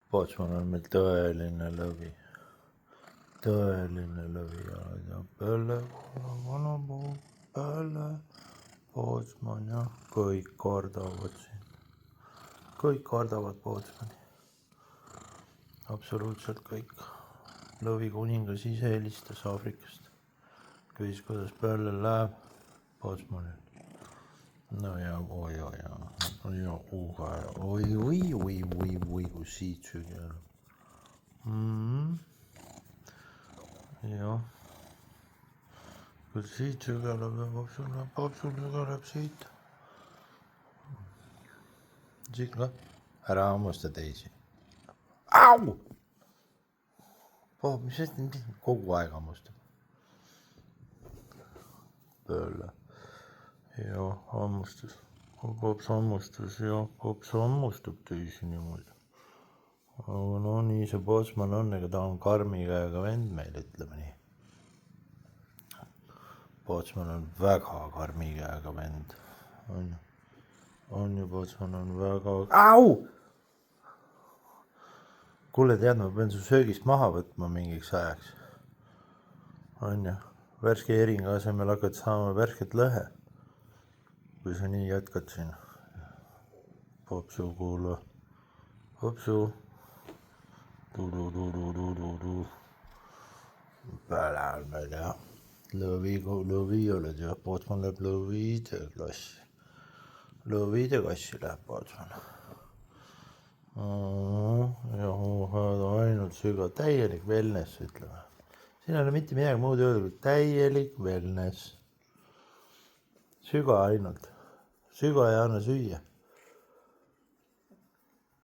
Pootsman on meil tõeline lõvi ja Pölle, vanapuu, Pölle, Pootsman ja kõik kardavad siin. Kõik kardavad Pootsmani. Absoluutselt kõik. Lõvi kuningas ise helistas Aafrikast. Küsis, kuidas Pöllel läheb Pootsmanil. No ja oi, kus siit sügeleb. Jah. Kus siit sügeleb ja papsul sügeleb siit. Siit ka. Ära hammusta teisi. Au! Mis sest kogu aeg hammustab. Pööle. Ja hammustus. Pops hammustab teisi niimoodi. Aga no nii see Pootsman on, ega ta on karmi käega vend meil, ütleme nii. Pootsman on väga karmi käega vend. On ju, Pootsman on väga... Au! Kuule, tead, ma pean su söögist maha võtma mingiks ajaks. On ju, värske eringa asemel hakkad saama värsket lõhe. Kui sa nii jätkad siin. Popsu, kuule. Popsu. Pääle on meil jah. Lõvi oled jah. Pootsman läheb lõvide klassi. Lõvide klassi läheb Pootsman. Ainult süga. Täielik wellness, ütleme. Siin ei ole mitte midagi muud öelda, kui täielik wellness. Süga ainult. Süga ei anna süüa.